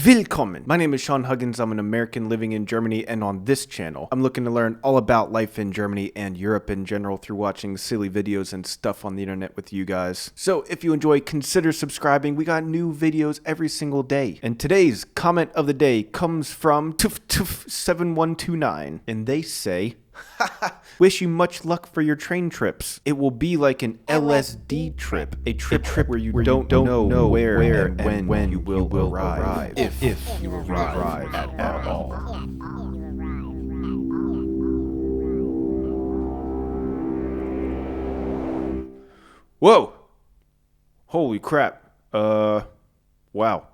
Willkommen! My name is Sean Huggins. I'm an American living in Germany, and on this channel, I'm looking to learn all about life in Germany and Europe in general through watching silly videos and stuff on the internet with you guys. So if you enjoy, consider subscribing. We got new videos every single day. And today's comment of the day comes from Tuf7129, and they say, wish you much luck for your train trips. It will be like an LSD trip. A trip where you don't know where and when you will arrive. If you arrive at all. Whoa! Holy crap. Wow.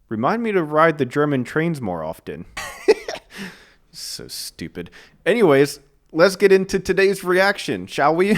Remind me to ride the German trains more often. So stupid. Anyways, let's get into today's reaction, shall we?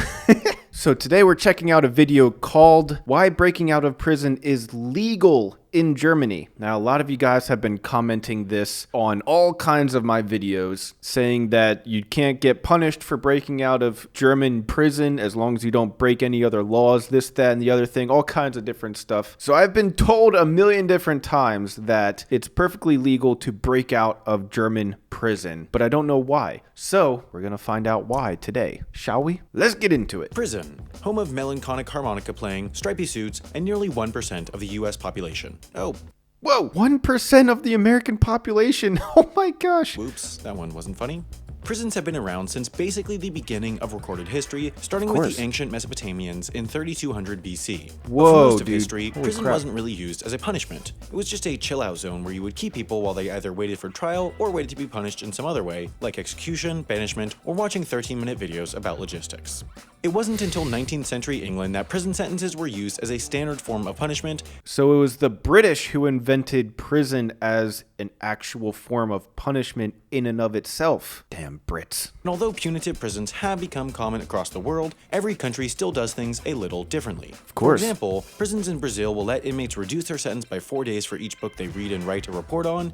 So today we're checking out a video called Why Breaking Out of Prison is Legal in Germany. Now, a lot of you guys have been commenting this on all kinds of my videos, saying that you can't get punished for breaking out of German prison as long as you don't break any other laws, this, that, and the other thing, all kinds of different stuff. So I've been told a million different times that it's perfectly legal to break out of German prison, but I don't know why. So we're gonna find out why today, shall we? Let's get into it. Prison, home of melancholic harmonica playing, stripy suits, and nearly 1% of the US population. Oh. Whoa, 1% of the American population. Oh my gosh. Whoops, that one wasn't funny. Prisons have been around since basically the beginning of recorded history, starting with the ancient Mesopotamians in 3200 BC. Whoa, but for most of dude. history, Holy prison crap. wasn't really used as a punishment. It was just a chill-out zone where you would keep people while they either waited for trial or waited to be punished in some other way, like execution, banishment, or watching 13-minute videos about logistics. It wasn't until 19th century England that prison sentences were used as a standard form of punishment. So it was the British who invented prison as an actual form of punishment in and of itself. Damn Brits. And although punitive prisons have become common across the world, every country still does things a little differently. Of course. For example, prisons in Brazil will let inmates reduce their sentence by 4 days for each book they read and write a report on.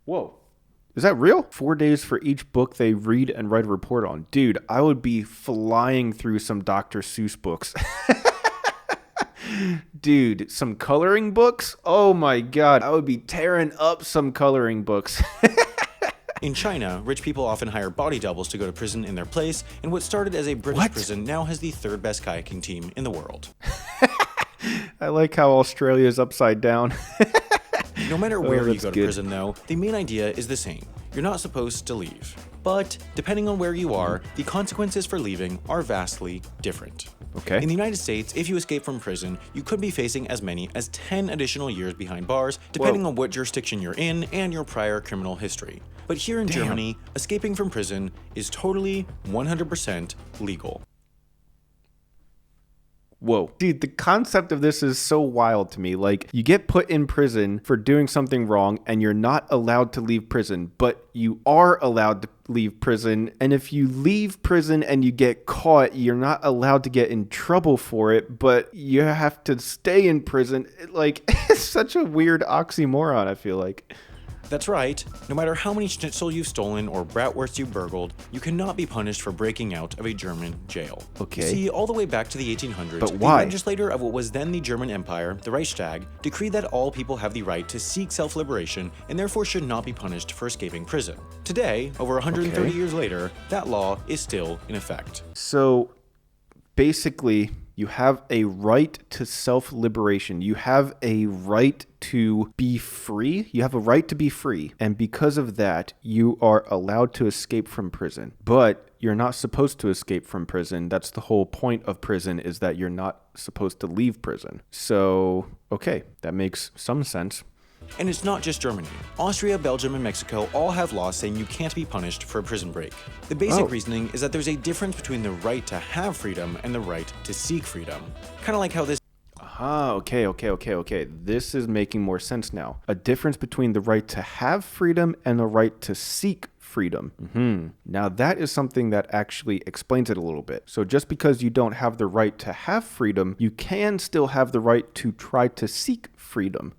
Whoa. Is that real? 4 days for each book they read and write a report on. Dude, I would be flying through some Dr. Seuss books. Dude, some coloring books? Oh my god, I would be tearing up some coloring books. In China, rich people often hire body doubles to go to prison in their place, and what started as a British prison now has the third best kayaking team in the world. I like how Australia is upside down. No matter where you that's go to good. prison though, the main idea is the same. You're not supposed to leave. But, depending on where you are, the consequences for leaving are vastly different. Okay. In the United States, if you escape from prison, you could be facing as many as 10 additional years behind bars, depending on what jurisdiction you're in and your prior criminal history. But here in Germany, escaping from prison is totally 100% legal. Whoa. Dude, the concept of this is so wild to me. Like, you get put in prison for doing something wrong and you're not allowed to leave prison, but you are allowed to leave prison. And if you leave prison and you get caught, you're not allowed to get in trouble for it, but you have to stay in prison. Like, it's such a weird oxymoron, I feel like. That's right. No matter how many schnitzel you've stolen or bratwurst you've burgled, you cannot be punished for breaking out of a German jail. Okay. You see, all the way back to the 1800s, But why? the legislator of what was then the German Empire, the Reichstag, decreed that all people have the right to seek self-liberation and therefore should not be punished for escaping prison. Today, over 130 years later, that law is still in effect. So, basically, you have a right to self-liberation. You have a right to be free. You have a right to be free. And because of that, you are allowed to escape from prison. But you're not supposed to escape from prison. That's the whole point of prison, is that you're not supposed to leave prison. So, okay, that makes some sense. And it's not just Germany. Austria, Belgium, and Mexico all have laws saying you can't be punished for a prison break. The basic reasoning is that there's a difference between the right to have freedom and the right to seek freedom. Kind of like how this Okay. This is making more sense now. A difference between the right to have freedom and the right to seek freedom. Now that is something that actually explains it a little bit. So just because you don't have the right to have freedom, you can still have the right to try to seek freedom.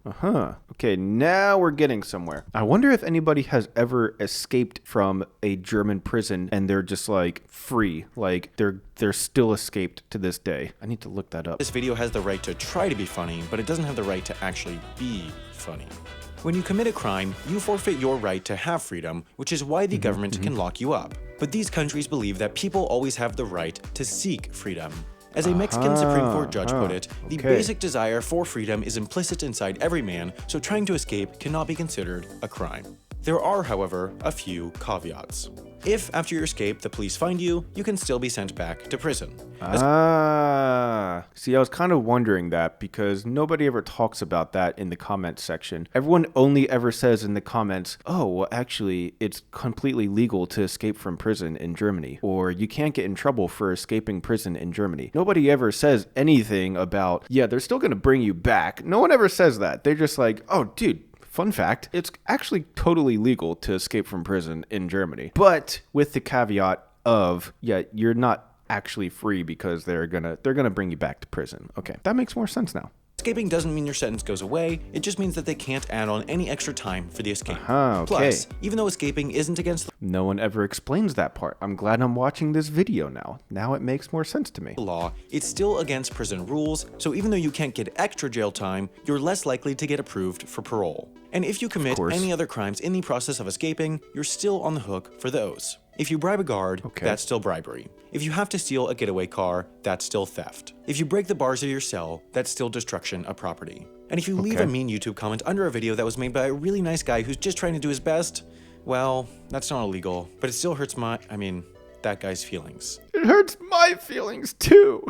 Okay, now we're getting somewhere. I wonder if anybody has ever escaped from a German prison and they're just like free, like they're still escaped to this day. I need to look that up. video has the right to try to be funny, but it doesn't have the right to actually be funny. When you commit a crime, you forfeit your right to have freedom, which is why the government can lock you up. But these countries believe that people always have the right to seek freedom. As a Mexican Supreme Court judge put it, the basic desire for freedom is implicit inside every man, so trying to escape cannot be considered a crime. There are, however, a few caveats. If, after your escape, the police find you, you can still be sent back to prison. See, I was kind of wondering that because nobody ever talks about that in the comments section. Everyone only ever says in the comments, oh, well, actually, it's completely legal to escape from prison in Germany, or you can't get in trouble for escaping prison in Germany. Nobody ever says anything about, yeah, they're still going to bring you back. No one ever says that. They're just like, oh, dude. Fun fact, it's actually totally legal to escape from prison in Germany, but with the caveat of, yeah, you're not actually free because they're gonna bring you back to prison. Okay, that makes more sense now. Escaping doesn't mean your sentence goes away, it just means that they can't add on any extra time for the escape. Okay. Plus, even though escaping isn't against the No one ever explains that part. I'm glad I'm watching this video now. Now it makes more sense to me. law, it's still against prison rules, so even though you can't get extra jail time, you're less likely to get approved for parole. And if you commit any other crimes in the process of escaping, you're still on the hook for those. If you bribe a guard, that's still bribery. If you have to steal a getaway car, that's still theft. If you break the bars of your cell, that's still destruction of property. And if you leave a mean YouTube comment under a video that was made by a really nice guy who's just trying to do his best, well, that's not illegal, but it still hurts that guy's feelings. It hurts my feelings too.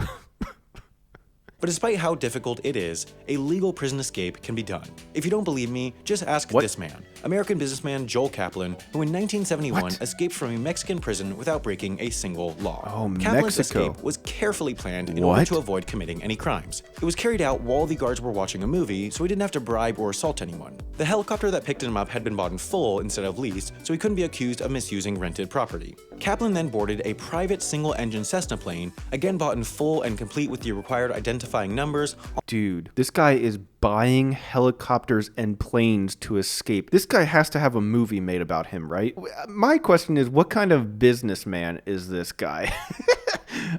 But despite how difficult it is, a legal prison escape can be done. If you don't believe me, just ask this man, American businessman Joel Kaplan, who in 1971 escaped from a Mexican prison without breaking a single law. Oh, Kaplan's Mexico. escape was carefully planned in order to avoid committing any crimes. It was carried out while the guards were watching a movie, so he didn't have to bribe or assault anyone. The helicopter that picked him up had been bought in full instead of leased, so he couldn't be accused of misusing rented property. Kaplan then boarded a private single-engine Cessna plane, again bought in full and complete with the required identifying numbers. Dude, this guy is buying helicopters and planes to escape. This guy has to have a movie made about him, right? My question is, what kind of businessman is this guy?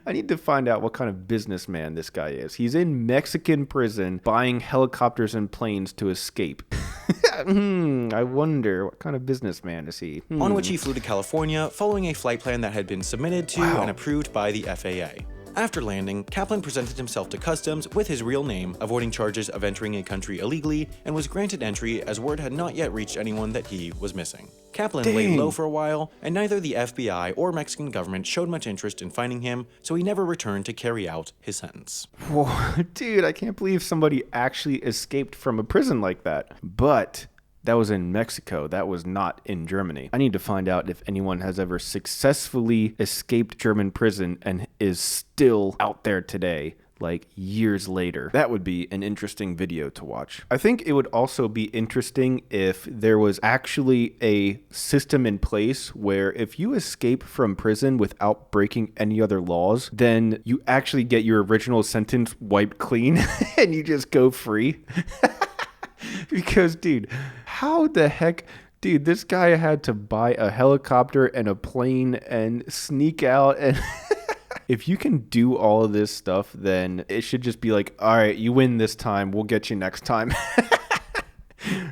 I need to find out what kind of businessman this guy is. He's in Mexican prison buying helicopters and planes to escape. I wonder, what kind of businessman is he? On which he flew to California, following a flight plan that had been submitted to and approved by the FAA. After landing, Kaplan presented himself to customs with his real name, avoiding charges of entering a country illegally, and was granted entry as word had not yet reached anyone that he was missing. Kaplan laid low for a while, and neither the FBI or Mexican government showed much interest in finding him, so he never returned to carry out his sentence. Whoa, dude, I can't believe somebody actually escaped from a prison like that. But that was in Mexico. That was not in Germany. I need to find out if anyone has ever successfully escaped German prison and is still out there today, like years later. That would be an interesting video to watch. I think it would also be interesting if there was actually a system in place where if you escape from prison without breaking any other laws, then you actually get your original sentence wiped clean and you just go free. Because, dude, how the heck... Dude, this guy had to buy a helicopter and a plane and sneak out and... If you can do all of this stuff, then it should just be like, all right, you win this time. We'll get you next time.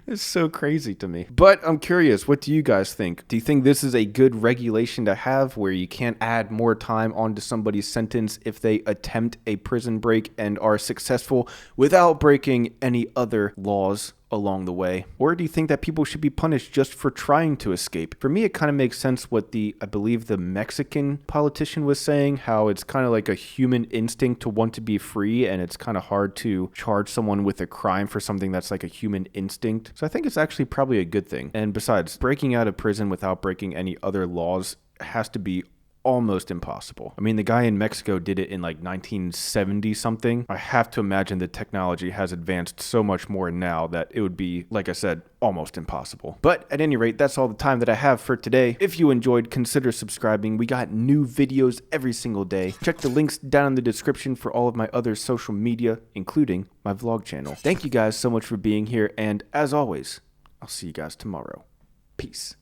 It's so crazy to me. But I'm curious, what do you guys think? Do you think this is a good regulation to have where you can't add more time onto somebody's sentence if they attempt a prison break and are successful without breaking any other laws along the way? Or do you think that people should be punished just for trying to escape? For me, it kind of makes sense what I believe the Mexican politician was saying, how it's kind of like a human instinct to want to be free, and it's kind of hard to charge someone with a crime for something that's like a human instinct. So I think it's actually probably a good thing. And besides, breaking out of prison without breaking any other laws has to be almost impossible. I mean, the guy in Mexico did it in like 1970 something. I have to imagine the technology has advanced so much more now that it would be, like I said, almost impossible. But at any rate, that's all the time that I have for today. If you enjoyed, consider subscribing. We got new videos every single day. Check the links down in the description for all of my other social media, including my vlog channel. Thank you guys so much for being here, and as always, I'll see you guys tomorrow. Peace.